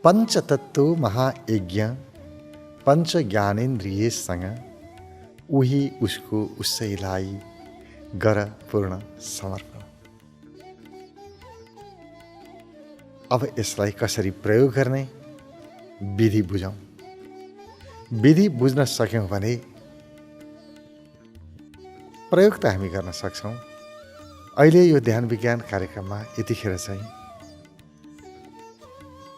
पञ्चतत्त्व महायज्ञ पञ्च ज्ञानेन्द्रियसँग उही उसको उसैलाई गर पूर्ण समर्पण। अब यसलाई कसरी प्रयोग गर्ने विधि बुझौँ। विधि बुझ्न सक्यौँ भने प्रयोग त हामी गर्न सक्छौँ। अहिले यो ध्यान विज्ञान कार्यक्रममा यतिखेर चाहिँ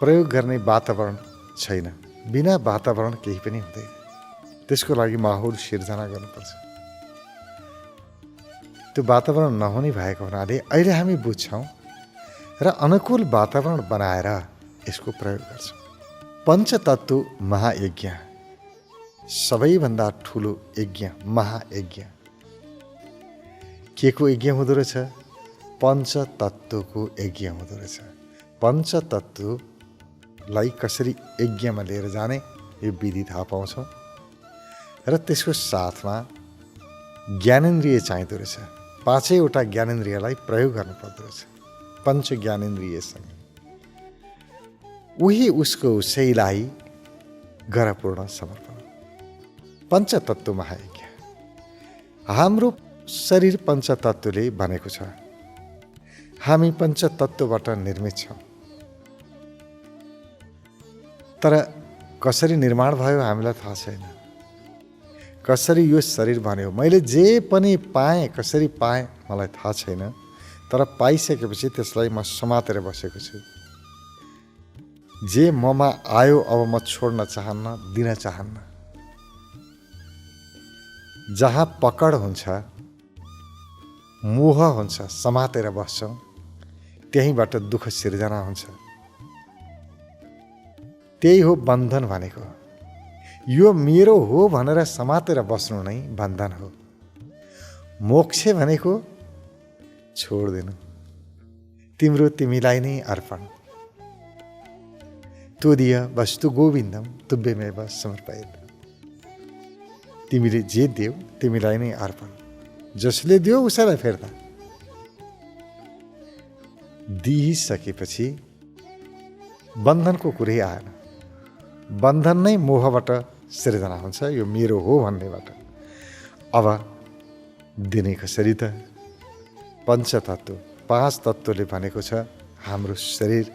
प्रयोग गर्ने वातावरण छैन। बिना वातावरण केही पनि हुँदैन। त्यसको लागि माहौल सिर्जना गर्नुपर्छ। त्यो वातावरण नहुने भएको हुनाले अहिले हामी बुझ्छौँ र अनुकूल वातावरण बनाएर यसको प्रयोग गर्छौँ। पञ्चतत्त्व महायज्ञ, सबैभन्दा ठुलो यज्ञ, महायज्ञ के को यज्ञ हुँदो रहेछ? पञ्चतत्त्वको यज्ञ हुँदो रहेछ। पञ्चतत्त्वलाई कसरी यज्ञमा लिएर जाने यो विधि थाहा पाउँछौँ र त्यसको साथमा ज्ञानेन्द्रिय चाहिँदो रहेछ। पाँचैवटा ज्ञानेन्द्रियलाई प्रयोग गर्नुपर्दो रहेछ पञ्च ज्ञानेन्द्रियसँग। उही उसको उसैलाई गर पूर्ण समर्पण। पञ्चतत्त्व महायज्ञ। हाम्रो शरीर पञ्चतत्त्वले बनेको छ। हामी पञ्चतत्त्वबाट निर्मित छौँ। तर कसरी निर्माण भयो हामीलाई थाहा छैन। कसरी यो शरीर बन्यो, मैले जे पनि पाएँ, कसरी पाएँ मलाई थाहा छैन। तर पाइसकेपछि त्यसलाई म समातेर बसेको छु। जे ममा आयो अब म छोड्न चाहन्न, दिन चाहन्न। जहाँ पकड हुन्छ, मोह हुन्छ, समातेर बस्छौँ, त्यहीँबाट दुःख सिर्जना हुन्छ। त्यही हो बन्धन भनेको। यो मेरो हो भनेर समातेर बस्नु नै बन्धन हो। मोक्ष भनेको छोड्दिनु, तिम्रो तिमीलाई नै अर्पण। त्वदीय वस्तु गोविन्दम तुभ्यमेव समर्पयेत्। तिमीले जे देऊ तिमीलाई नै अर्पण। जसले दियो उसैलाई फिर्ता। दिइसकेपछि बन्धनको कुरै आएन। बन्धन नै मोहबाट सिर्जना हुन्छ, यो मेरो हो भन्नेबाट। अब दिने कसरी त? पञ्चतत्त्व, पाँच तत्त्वले बनेको छ हाम्रो शरीर।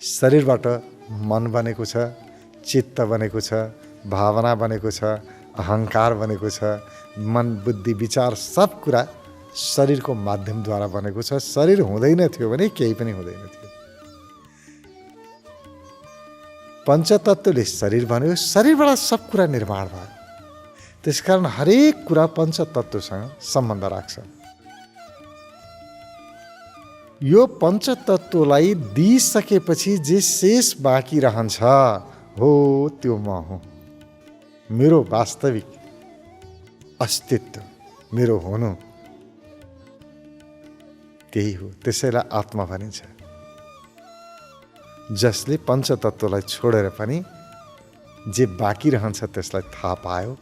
शरीरबाट मन बनेको छ, चित्त बनेको छ, भावना बनेको छ, अहङ्कार बनेको छ। मन, बुद्धि, विचार सब कुरा शरीरको माध्यमद्वारा बनेको छ। शरीर हुँदैन थियो भने केही पनि हुँदैन थियो। पञ्चतत्त्वले शरीर बन्यो, शरीरबाट सब कुरा निर्माण भयो। त्यसकारण हरेक कुरा पञ्चतत्त्वसँग सम्बन्ध राख्छ। यो पञ्चतत्त्वलाई दिइसकेपछि जे शेष बाँकी रहन्छ हो त्यो म हुँ। मेरो वास्तविक अस्तित्व, मेरो हुनु त्यही हो। त्यसैलाई आत्मा भनिन्छ। जसले पञ्चतत्त्वलाई छोडेर पनि जे बाँकी रहन्छ त्यसलाई थाहा पायो,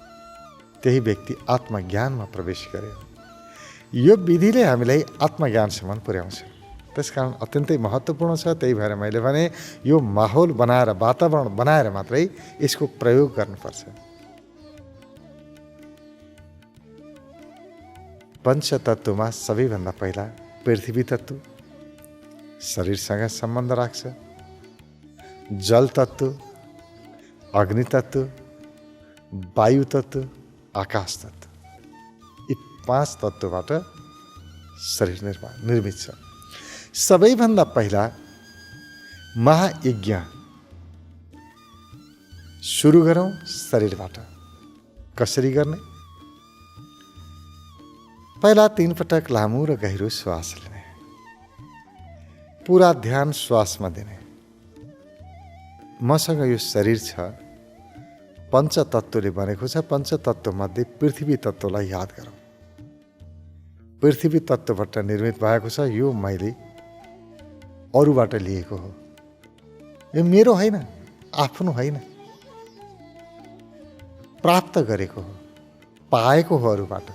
त्यही व्यक्ति आत्मज्ञानमा प्रवेश गर्यो। यो विधिले हामीलाई आत्मज्ञानसम्म पुर्याउँछ। त्यसकारण अत्यन्तै महत्त्वपूर्ण छ। त्यही भएर मैले भने यो माहौल बनाएर, वातावरण बनाएर मात्रै यसको प्रयोग गर्नुपर्छ। पञ्चतत्त्वमा सबैभन्दा पहिला पृथ्वी तत्त्व शरीरसँग सम्बन्ध राख्छ। जल तत्त्व, अग्नि तत्त्व, वायु तत्त्व, आकाश तत्त्व, यी पाँच तत्त्वबाट शरीर निर्मित छ। सबैभन्दा पहिला महायज्ञ सुरु गरौँ शरीरबाट। कसरी गर्ने? पहिला 3 पटक लामो र गहिरो श्वास लिने। पुरा ध्यान श्वासमा दिने। मसँग यो शरीर छ, पञ्चतत्त्वले बनेको छ। पञ्चतत्त्वमध्ये पृथ्वी तत्त्वलाई याद गरौँ। पृथ्वी तत्त्वबाट निर्मित भएको छ। यो मैले अरूबाट लिएको हो। यो मेरो होइन, आफ्नो होइन, प्राप्त गरेको हो, पाएको हो अरूबाट।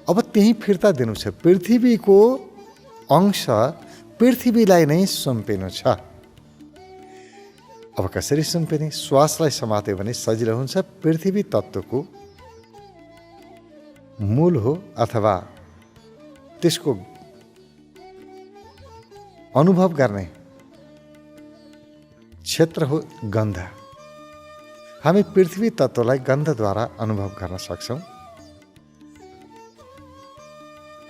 अब त्यही फिर्ता दिनु छ। पृथ्वीको अंश पृथ्वीलाई नै सुम्पिनु छ। अब कसरी सुम्पिने? श्वासलाई समात्यो भने सजिलो हुन्छ। पृथ्वी तत्त्वको मूल हो अथवा त्यसको अनुभव गर्ने क्षेत्र हो गन्ध। हामी पृथ्वी तत्त्वलाई गन्धद्वारा अनुभव गर्न सक्छौँ।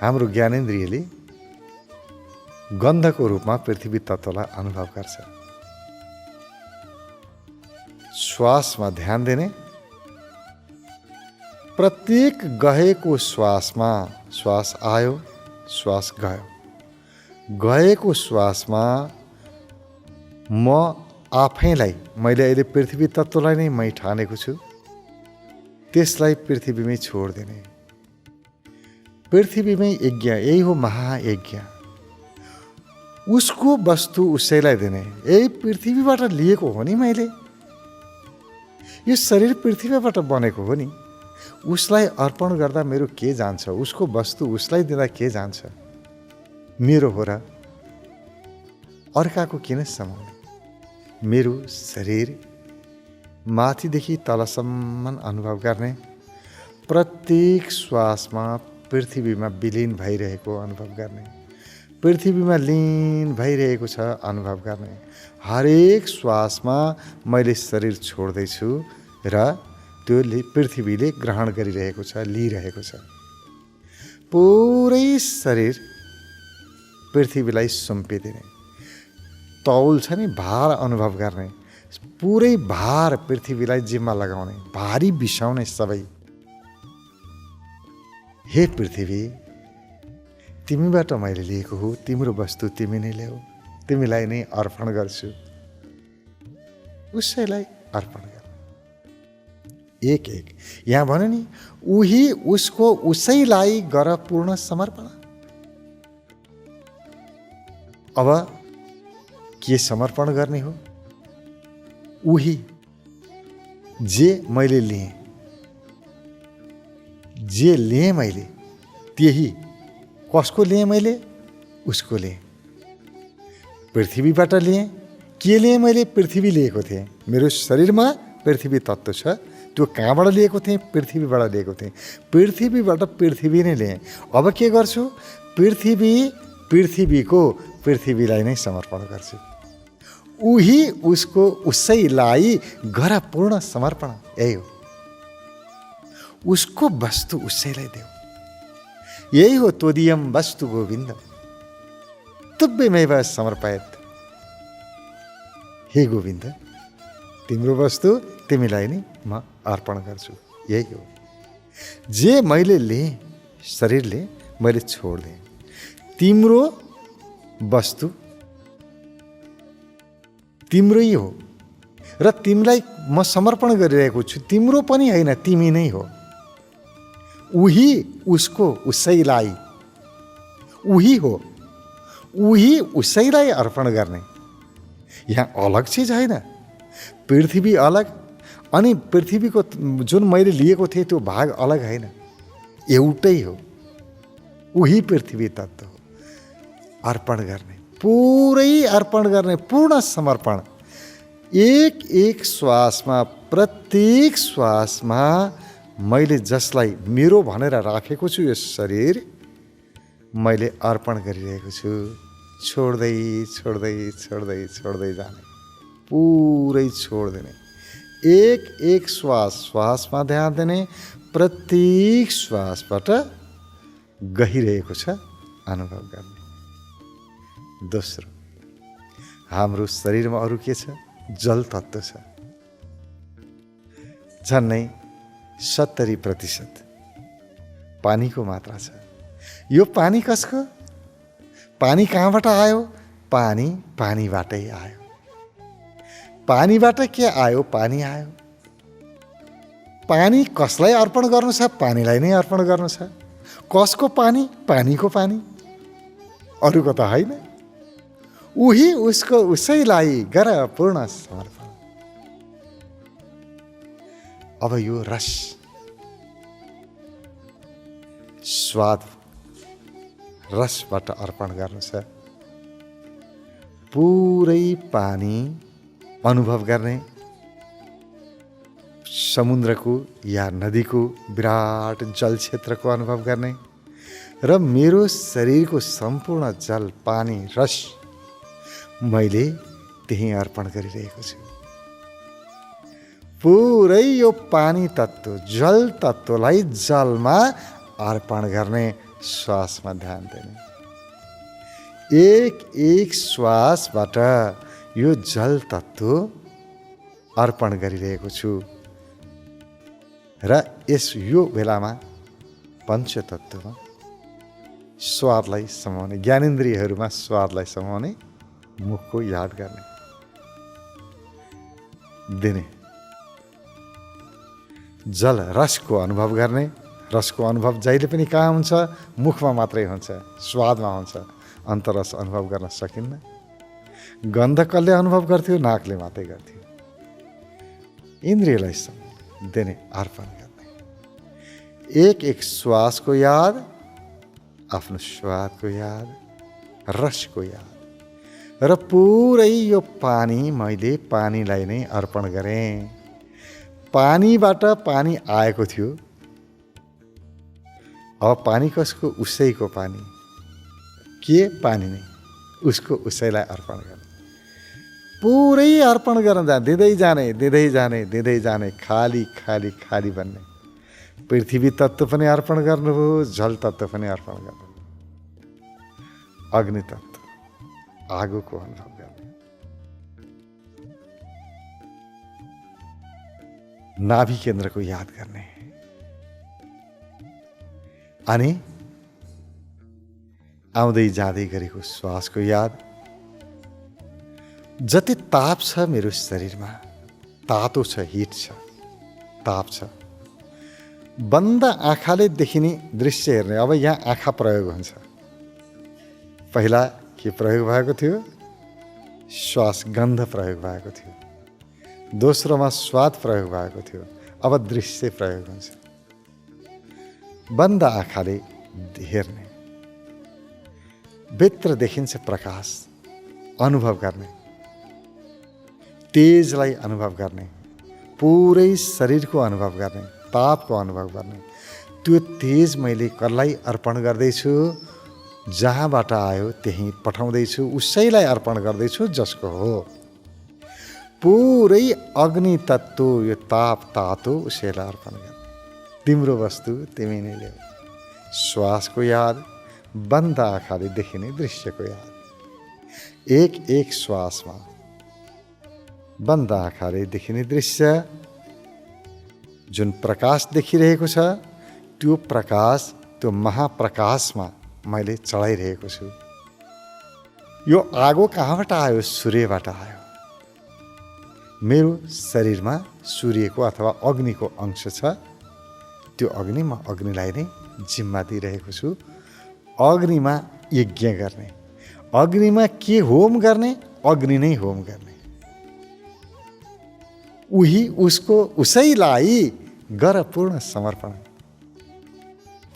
हाम्रो ज्ञानेन्द्रियले गन्धको रूपमा पृथ्वी तत्त्वलाई अनुभव गर्छ। श्वासमा ध्यान दिने, प्रत्येक गएको श्वासमा, श्वास आयो श्वास गयो, गएको श्वासमा म आफैलाई, मैले अहिले पृथ्वी तत्त्वलाई नै मै ठानेको छु, त्यसलाई पृथ्वीमै छोडिदिने। पृथ्वीमै यज्ञ, यही हो महायज्ञ। उसको वस्तु उसैलाई दिने। यही पृथ्वीबाट लिएको हो नि मैले, यो शरीर पृथ्वीबाट बनेको हो नि। उसलाई अर्पण गर्दा मेरो के जान्छ? उसको वस्तु उसलाई दिँदा के जान्छ? मेरो हो र अर्काको किन समाउने? मेरो शरीर माथिदेखि तलसम्म अनुभव गर्ने, प्रत्येक श्वासमा पृथ्वीमा विलीन भइरहेको अनुभव गर्ने, पृथ्वीमा लीन भइरहेको छ अनुभव गर्ने। हरेक श्वासमा मैले शरीर छोड्दैछु र त्यो पृथ्वीले ग्रहण गरिरहेको छ, लिइरहेको छ। पुरै शरीर पृथ्वीलाई सुम्पिदिने। तौल छ नि, भार अनुभव गर्ने, पुरै भार पृथ्वीलाई जिम्मा लगाउने, भारी बिसाउने सबै। हे पृथ्वी, तिमीबाट मैले लिएको हो, तिम्रो वस्तु तिमी नै ल्याऊ, तिमीलाई नै अर्पण गर्छु। उसैलाई अर्पण गर। एक एक यहाँ भन्यो नि, उही उसको उसैलाई गर पूर्ण समर्पण। अब के समर्पण गर्ने हो? उही जे मैले लिएँ, जे लिएँ मैले, त्यही कसको लिएँ मैले? उसको लिएँ। पृथ्वीबाट लिएँ। के लिएँ मैले? पृथ्वी लिएको थिएँ। मेरो शरीरमा पृथ्वी तत्त्व छ, त्यो कहाँबाट लिएको थिएँ? पृथ्वीबाट लिएको थिएँ। पृथ्वीबाट पृथ्वी नै लिएँ। अब के गर्छु? पृथ्वीको पृथ्वीलाई नै समर्पण गर्छु। उही उसको उसैलाई गर पूर्ण समर्पण। यही हो, उसको वस्तु उसैलाई देऊ। यही हो त्वदीयम वस्तु गोविन्द तुभ्यमेव समर्पयत। हे गोविन्द, तिम्रो वस्तु तिमीलाई नै म अर्पण गर्छु। यही हो, जे मैले लिएँ, शरीरले मैले छोडिदिएँ। तिम्रो वस्तु तिम्रै हो र तिमीलाई म समर्पण गरिरहेको छु। तिम्रो पनि होइन, तिमी नै हो। उही उसको उसैलाई, उही हो, उही उसैलाई अर्पण गर्ने। यहाँ अलग चिज होइन। पृथ्वी अलग अनि पृथ्वीको जुन मैले लिएको थिएँ त्यो भाग अलग होइन, एउटै हो। उही पृथ्वी तत्त्व हो। अर्पण गर्ने, पुरै अर्पण गर्ने, पूर्ण समर्पण। एक एक श्वासमा, प्रत्येक श्वासमा मैले जसलाई मेरो भनेर राखेको छु, यो शरीर मैले अर्पण गरिरहेको छु। छोड्दै छोड्दै छोड्दै छोड्दै जाने, पुरै छोडिदिने। एक एक श्वासमा ध्यान दिने, प्रत्येक श्वासबाट गहिरहेको छ अनुभव गर्ने। दोस्रो, हाम्रो शरीरमा अरू के छ? जल तत्त्व छ। झन्नै 70% पानीको मात्रा छ। यो पानी कसको? पानी कहाँबाट आयो? पानी पानीबाटै आयो। पानीबाट के आयो? पानी आयो। पानी कसलाई अर्पण गर्नु छ? पानीलाई नै अर्पण गर्नु छ। कसको पानी? पानीको पानी, अरूको त होइन। उही उसको उसैलाई गर पूर्ण समर्पण। अब यो रस, स्वाद, रसबाट अर्पण गर्नु छ। पुरै पानी अनुभव गर्ने, समुद्रको या नदीको विराट जल क्षेत्रको अनुभव गर्ने र मेरो शरीरको सम्पूर्ण जल, पानी, रस मैले त्यही अर्पण गरिरहेको छु। पुरै यो पानी तत्त्व, जल तत्त्वलाई जलमा अर्पण गर्ने, श्वासमा ध्यान दिने। एक एक श्वासबाट यो जल तत्त्व अर्पण गरिरहेको छु र यो बेलामा पञ्चतत्त्वमा स्वादलाई समाउने, ज्ञानेन्द्रियहरूमा स्वादलाई समाउने, मुखको याद गर्ने, दिने। जल रसको अनुभव गर्ने। रसको अनुभव जहिले पनि कहाँ हुन्छ? मुखमा मात्रै हुन्छ, स्वादमा हुन्छ। अन्तररस अनुभव गर्न सकिन्न। गन्ध कसले अनुभव गर्थ्यो? नाकले मात्रै गर्थ्यो। इन्द्रियलाई दिने, अर्पण गर्ने। एक एक श्वासको याद, आफ्नो स्वादको याद, रसको याद र पुरै यो पानी मैले पानीलाई नै अर्पण गरेँ। पानीबाट पानी आएको थियो, अब पानी कसको? उसैको पानी। के? पानी नै, उसको उसैलाई अर्पण गर्ने। पुरै अर्पण गर्न दिँदै जाने, दिँदै जाने, दिँदै जाने, खाली खाली खाली बन्ने। पृथ्वी तत्त्व पनि अर्पण गर्नुभयो, जल तत्त्व पनि अर्पण गर्नुभयो, अग्नि तत्त्व, आगोको अनुभव गर्ने, नाभि केन्द्रको याद गर्ने। अनि आउँदै जाँदै गरेको श्वासको याद। जति ताप छ मेरो शरीरमा, तातो छ, हिट छ, ताप छ, बन्द आँखाले देखिने दृश्य हेर्ने। अब यहाँ आँखा प्रयोग हुन्छ। पहिला के प्रयोग भएको थियो? श्वास, गन्ध प्रयोग भएको थियो। दोस्रोमा स्वाद प्रयोग भएको थियो। अब दृश्य प्रयोग हुन्छ। बन्द आँखाले हेर्ने, भित्र देखिन्छ प्रकाश, अनुभव गर्ने, तेजलाई अनुभव गर्ने, पुरै शरीरको अनुभव गर्ने, तापको अनुभव गर्ने। त्यो तेज मैले कसलाई अर्पण गर्दैछु? जहाँबाट आयो त्यहीँ पठाउँदैछु, उसैलाई अर्पण गर्दैछु जसको हो। पुरै अग्नि तत्त्व, यो ताप तातो, उसैलाई अर्पण गर्ने। तिम्रो वस्तु तिमी नै ल्याऊ। श्वासको याद, बन्द आँखाले देखिने दृश्यको याद। एक एक श्वासमा बन्द आँखाले देखिने दृश्य, जुन प्रकाश देखिरहेको छ, त्यो प्रकाश, त्यो महाप्रकाशमा मैले चढाइरहेको छु। यो आगो कहाँबाट आयो? सूर्यबाट आयो। मेरो शरीरमा सूर्यको अथवा अग्निको अंश छ। त्यो अग्नि, म अग्निलाई नै जिम्मा दिइरहेको छु। अग्निमा यज्ञ गर्ने, अग्निमा के होम गर्ने? अग्नि नै होम गर्ने। उसैलाई गर पूर्ण समर्पण।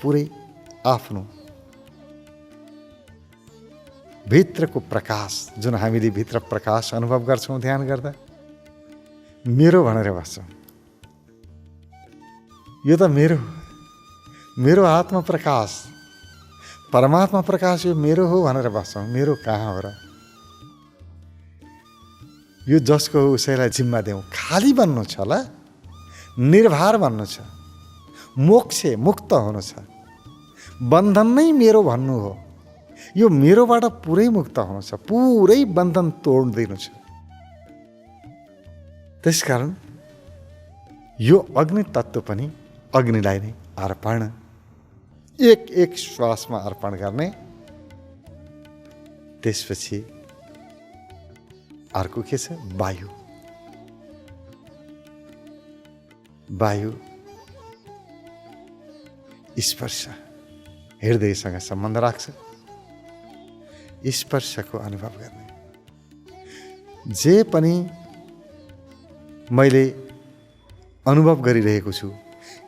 पुरै आफ्नो भित्रको प्रकाश, जुन हामीले भित्र प्रकाश अनुभव गर्छौँ ध्यान गर्दा, मेरो भनेर बस्छौँ। यो त मेरो आत्मा प्रकाश, परमात्मा प्रकाश, यो मेरो हो भनेर बस्छौँ। मेरो कहाँ हो र? यो जसको हो उसैलाई जिम्मा देऊ। खाली बन्नु छ ल, निर्भर बन्नु छ, मोक्ष मुक्त हुनु छ, बन्धन नै मेरो भन्नु हो। यो मेरोबाट पुरै मुक्त हुनु छ, पुरै बन्धन तोड्दिनु छ। त्यसकारण यो अग्नि तत्त्व पनि अग्निलाई नै अर्पण, एक एक श्वासमा अर्पण गर्ने। त्यसपछि अर्को के छ? वायु। वायु स्पर्श, हृदयसँग सम्बन्ध राख्छ। स्पर्शको अनुभव गर्ने। जे पनि मैले अनुभव गरिरहेको छु,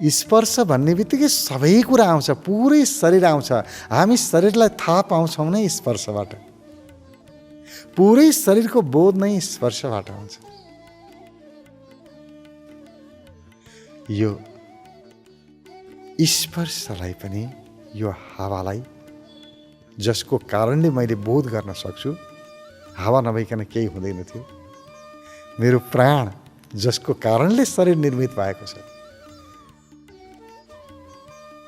स्पर्श भन्ने बित्तिकै सबै कुरा आउँछ, पुरै शरीर आउँछ। हामी शरीरलाई थाहा पाउँछौँ नै स्पर्शबाट। पुरै शरीरको बोध नै स्पर्शबाट आउँछ। यो स्पर्शलाई पनि, यो हावालाई, जसको कारणले मैले बोध गर्न सक्छु, हावा नभइकन केही हुँदैन थियो। मेरो प्राण जसको कारणले शरीर निर्मित भएको छ,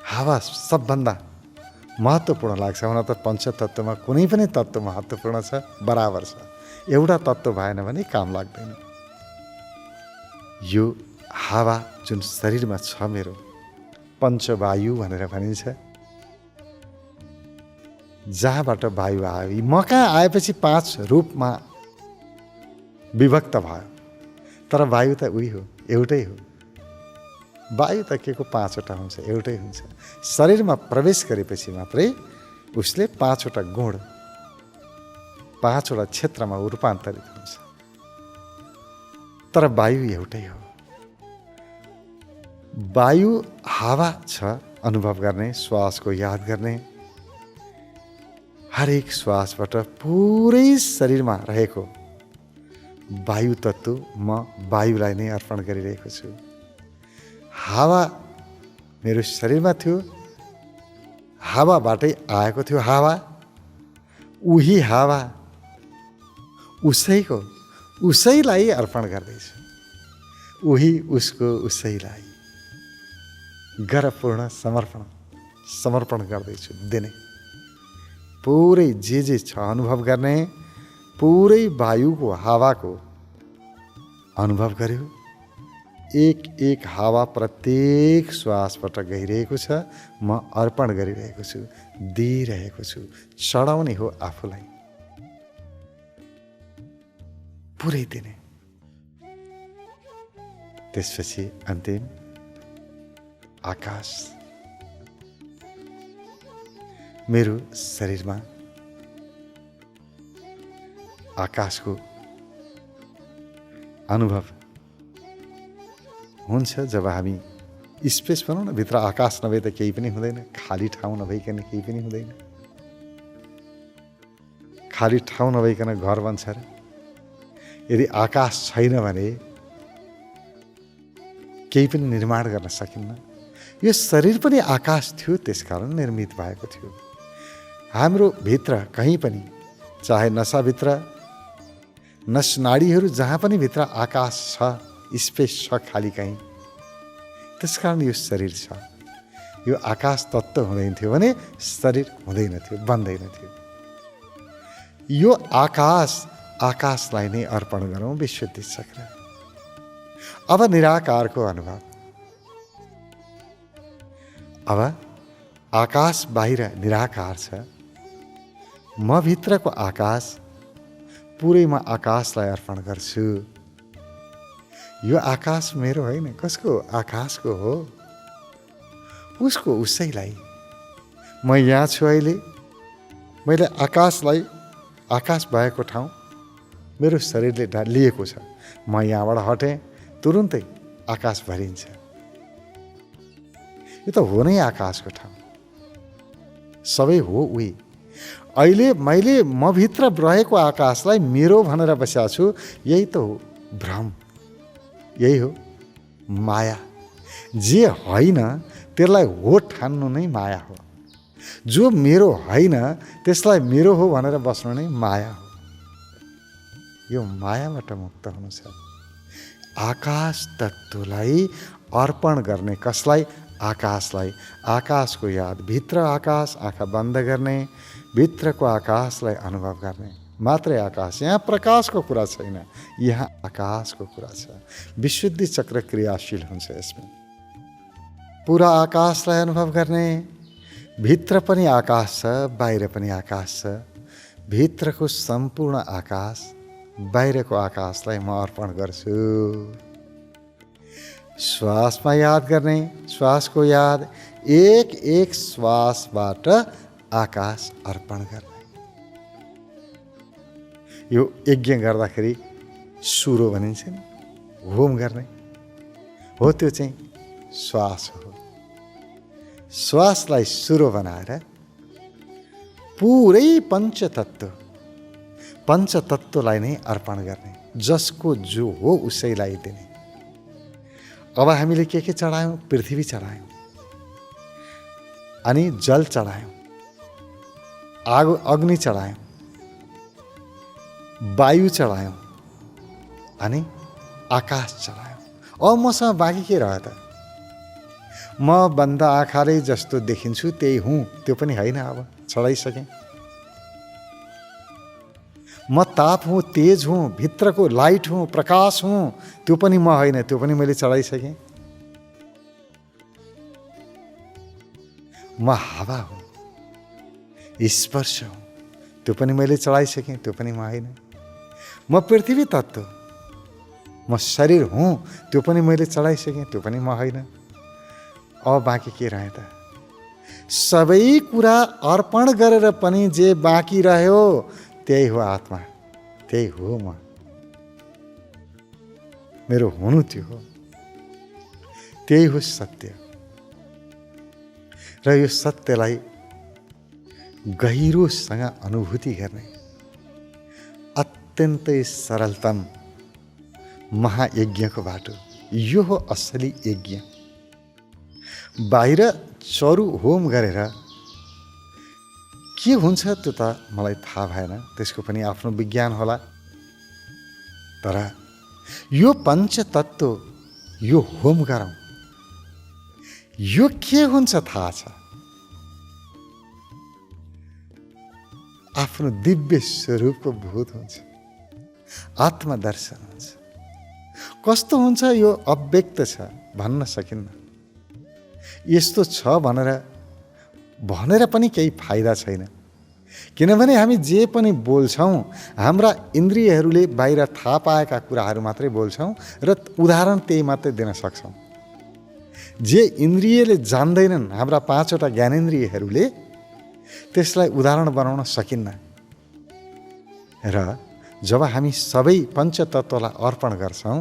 हावा सबभन्दा महत्त्वपूर्ण लाग्छ। हुन त पञ्चतत्त्वमा कुनै पनि तत्त्व महत्त्वपूर्ण छ, बराबर छ। एउटा तत्त्व भएन भने काम लाग्दैन। यो हावा जुन शरीरमा छ मेरो, पञ्चवायु भनेर भनिन्छ, जहाँबाट वायु आयो, म कहाँ आएपछि 5 रूपमा विभक्त भयो, तर वायु त उही हो, एउटै हो। वायु त के को 5वटा हुन्छ, एउटै हुन्छ। शरीरमा प्रवेश गरेपछि मात्रै उसले 5वटा गुण, 5वटा क्षेत्रमा रूपान्तरित हुन्छ, तर वायु एउटै हो। वायु हावा छ, अनुभव गर्ने, श्वासको याद गर्ने। हरेक श्वासबाट पुरै शरीरमा रहेको वायु तत्त्व म वायुलाई नै अर्पण गरिरहेको छु। हावा मेरो शरीरमा थियो, हावाबाटै आएको थियो हावा, उही हावा उसैलाई अर्पण गर्दैछु। उही उसको उसैलाई गरपूर्ण समर्पण गर्दैछु, दिने। पुरै जे छ अनुभव गर्ने, पुरै वायुको, हावाको अनुभव गर्यो। एक हावा प्रत्येक श्वासबाट गइरहेको छ, म अर्पण गरिरहेको छु, दिइरहेको छु। चढाउने हो आफूलाई, पुरै दिने। त्यसपछि अन्तिम आकाश। मेरो शरीरमा आकाशको अनुभव हुन्छ जब हामी स्पेस भनौँ न, भित्र आकाश नभए त केही पनि हुँदैन। खाली ठाउँ नभइकन केही पनि हुँदैन। खाली ठाउँ नभइकन घर बन्छ र? यदि आकाश छैन भने केही पनि निर्माण गर्न सकिन्न। यो शरीर पनि आकाश थियो, त्यसकारण निर्मित भएको थियो। हाम्रो भित्र कहीँ पनि, चाहे नसाभित्र, नसनाडीहरू जहाँ पनि भित्र आकाश छ, स्पेस छ खाली कहीँ। त्यसकारण यो शरीर छ। यो आकाश तत्त्व हुँदैन थियो भने शरीर हुँदैन थियो, बन्दैन थियो। यो आकाशलाई नै अर्पण गरौँ विशुद्धि चक्र। अब निराकारको अनुभव। अब आकाश बाहिर निराकार छ, म भित्रको आकाश, पुरै म आकाशलाई अर्पण गर्छु। यो आकाश मेरो होइन, कसको? आकाशको हो, उसको उसैलाई। म यहाँ छु अहिले, मैले आकाशलाई, आकाश भएको ठाउँ मेरो शरीरले लिएको छ। म यहाँबाट हटेँ, तुरुन्तै आकाश भरिन्छ। यो त हो नै आकाशको ठाउँ, सबै हो उही। अहिले मैले म भित्र रहेको आकाशलाई मेरो भनेर बसेको छु, यही त हो भ्रम, यही हो माया। जे होइन त्यसलाई हो ठान्नु नै माया हो। जो मेरो होइन त्यसलाई मेरो हो भनेर बस्नु नै माया हो। यो मायाबाट मुक्त हुनु छ। आकाश तत्त्वलाई अर्पण गर्ने, कसलाई? आकाशलाई। आकाशको याद, भित्र आकाश, आँखा बन्द गर्ने, भित्रको आकाशलाई अनुभव गर्ने। मात्रै आकाश, यहाँ प्रकाशको कुरा छैन, यहाँ आकाशको कुरा छ। विशुद्धि चक्र क्रियाशील हुन्छ यसमा। पुरा आकाशलाई अनुभव गर्ने। भित्र पनि आकाश छ, बाहिर पनि आकाश छ। भित्रको सम्पूर्ण आकाश, बाहिरको आकाशलाई म अर्पण गर्छु। श्वासमा याद गर्ने, श्वासको याद, एक श्वासबाट आकाश अर्पण गर्ने। यो यज्ञ गर्दाखेरि सुरो भनिन्छ नि, होम गर्ने हो, त्यो चाहिँ श्वास हो। श्वासलाई सुरो बनाएर पुरै पञ्चतत्त्वलाई नै अर्पण गर्ने, जसको जो हो उसैलाई दिने। अब हामीले के चढायौँ? पृथ्वी चढायौँ, अनि जल चढायौँ, अग्नि चढायौँ, वायु चढायौँ, अनि आकाश चढायौँ। अब मसँग बाँकी के रह्यो त? म बन्द आँखाले जस्तो देखिन्छु त्यही हुँ, त्यो पनि होइन। अब चढाइसकेँ। म ताप हुँ, तेज हुँ, भित्रको लाइट हुँ, प्रकाश हुँ, त्यो पनि म होइन, त्यो पनि मैले चढाइसकेँ। म हावा हुँ, स्पर्श हुँ, त्यो पनि मैले चढाइसकेँ, त्यो पनि म होइन। म पृथ्वी तत्त्व, म शरीर हुँ, त्यो पनि मैले चढाइसकेँ, त्यो पनि म होइन। अब बाँकी के रह्यो त? सबै कुरा अर्पण गरेर पनि जे बाँकी रह्यो त्यही हो आत्मा, त्यही हो म। मेरो हुनु त्यो हो, त्यही हो सत्य। र यो सत्यलाई गहिरोसँग अनुभूति गर्ने अत्यन्तै सरलतम महायज्ञको बाटो, यो हो असली यज्ञ। बाहिर चरु होम गरेर के हुन्छ त्यो त मलाई थाहा भएन, त्यसको पनि आफ्नो विज्ञान होला। तर यो पञ्चतत्त्व, यो होम गरौँ, यो के हुन्छ थाहा छ? आफ्नो दिव्य स्वरूपको बोध हुन्छ, आत्मदर्शन हुन्छ। कस्तो हुन्छ यो अव्यक्त छ, भन्न सकिन्न। यस्तो छ भनेर पनि केही फाइदा छैन। किनभने हामी जे पनि बोल्छौँ, हाम्रा इन्द्रियहरूले बाहिर थाहा पाएका कुराहरू मात्रै बोल्छौँ र उदाहरण त्यही मात्रै दिन सक्छौँ। जे इन्द्रियले जान्दैनन्, हाम्रा 5वटा ज्ञानेन्द्रियहरूले, त्यसलाई उदाहरण बनाउन सकिन्न। र जब हामी सबै पञ्चतत्त्वलाई अर्पण गर्छौँ,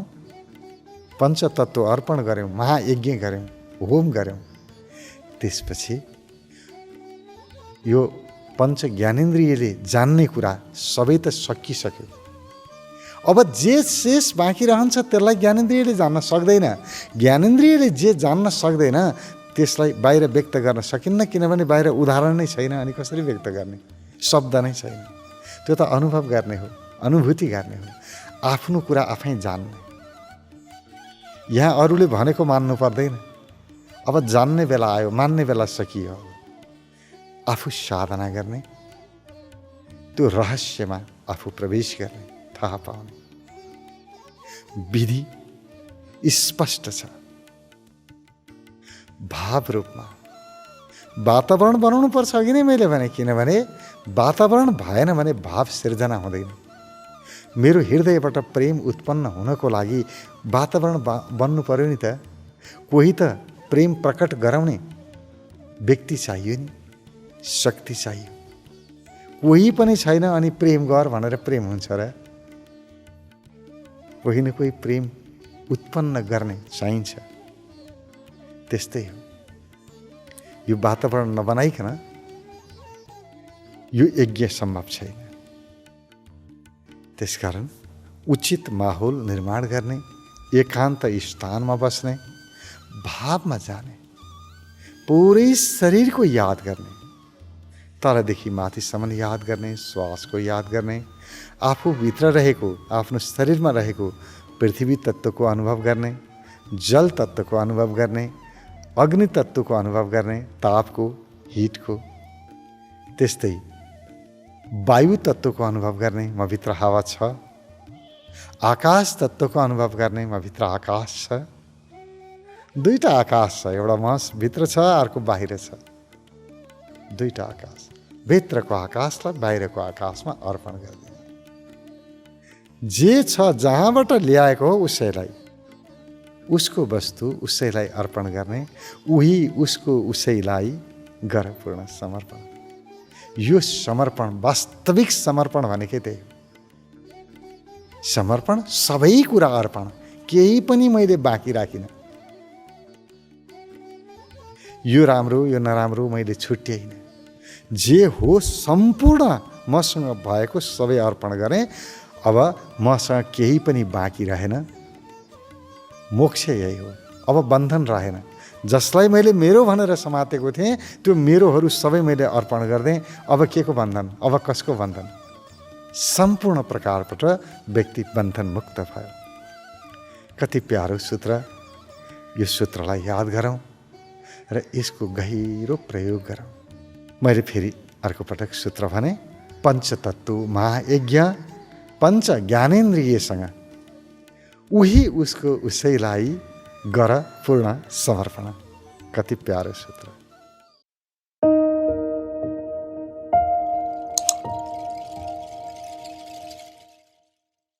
पञ्चतत्त्व अर्पण गऱ्यौँ, महायज्ञ गऱ्यौँ, होम गऱ्यौँ, त्यसपछि यो पञ्च ज्ञानेन्द्रियले जान्ने कुरा सबै त सकिसक्यो। अब जे शेष बाँकी रहन्छ त्यसलाई ज्ञानेन्द्रियले जान्न सक्दैन। ज्ञानेन्द्रियले जे जान्न सक्दैन त्यसलाई बाहिर व्यक्त गर्न सकिन्न, किनभने बाहिर उदाहरण नै छैन। अनि कसरी व्यक्त गर्ने? शब्द नै छैन। त्यो त अनुभव गर्ने हो, अनुभूति गर्ने हो, आफ्नो कुरा आफै जान्ने। यहाँ अरूले भनेको मान्नु पर्दैन। अब जान्ने बेला आयो, मान्ने बेला सकियो। आफू साधना गर्ने, त्यो रहस्यमा आफू प्रवेश गर्ने, थाहा पाउने विधि स्पष्ट छ। भाव रूपमा वातावरण बनाउनु पर्छ। अघि नै मैले भने, किनभने वातावरण भएन भने भाव सिर्जना हुँदैन। मेरो हृदयबाट प्रेम उत्पन्न हुनको लागि वातावरण बन्नु पर्यो नि त। कोही त प्रेम प्रकट गराउने व्यक्ति चाहियो नि, शक्ति चाहियो। कोही पनि छैन अनि प्रेम गर भनेर प्रेम हुन्छ र? कोही न कोही प्रेम उत्पन्न गर्ने चाहिन्छ। त्यस्तै हो, यो वातावरण नबनाइकन यो यज्ञ सम्भव छैन। त्यसकारण उचित माहौल निर्माण गर्ने, एकान्त स्थानमा बस्ने, भावमा जाने, पुरै शरीरको याद गर्ने, तलदेखि माथिसम्म याद गर्ने, श्वासको याद गर्ने, आफूभित्र रहेको, आफ्नो शरीरमा रहेको पृथ्वी तत्त्वको अनुभव गर्ने, जल तत्त्वको अनुभव गर्ने, अग्नि तत्त्वको अनुभव गर्ने, तापको, हिटको। त्यस्तै वायु तत्त्वको अनुभव गर्ने, म भित्र हावा छ। आकाश तत्त्वको अनुभव गर्ने, म भित्र आकाश छ। दुईटा आकाश छ, एउटा म भित्र छ, अर्को बाहिर छ। दुईटा आकाश, भित्रको आकाशलाई बाहिरको आकाशमा अर्पण गर्ने। जे छ, जहाँबाट ल्याएको हो उसैलाई, उसको वस्तु उसैलाई अर्पण गर्ने, उही उसको उसैलाई गर पूर्ण समर्पण। यो समर्पण, वास्तविक समर्पण भनेकै त्यही हो। समर्पण, सबै कुरा अर्पण, केही पनि मैले बाँकी राखिनँ। यो राम्रो यो नराम्रो मैले छुट्याइनँ। जे हो सम्पूर्ण मसँग भएको सबै अर्पण गरेँ। अब मसँग केही पनि बाँकी रहेन। मोक्ष यही हो, अब बन्धन रहेन। जसलाई मैले मेरो भनेर समातेको थिएँ त्यो मेरोहरू सबै मैले अर्पण गरिदिएँ। अब के को बन्धन, अब कसको बन्धन? सम्पूर्ण प्रकारबाट व्यक्ति बन्धन मुक्त भयो। कति प्यारो सूत्र। यो सूत्रलाई याद गरौँ र यसको गहिरो प्रयोग गरौँ। मैले फेरि अर्को पटक सूत्र भने, पञ्चतत्व महायज्ञ पञ्च ज्ञानेन्द्रियसँग उही उसको उसैलाई गर पूर्ण समर्पण। कति प्यारो सूत्र।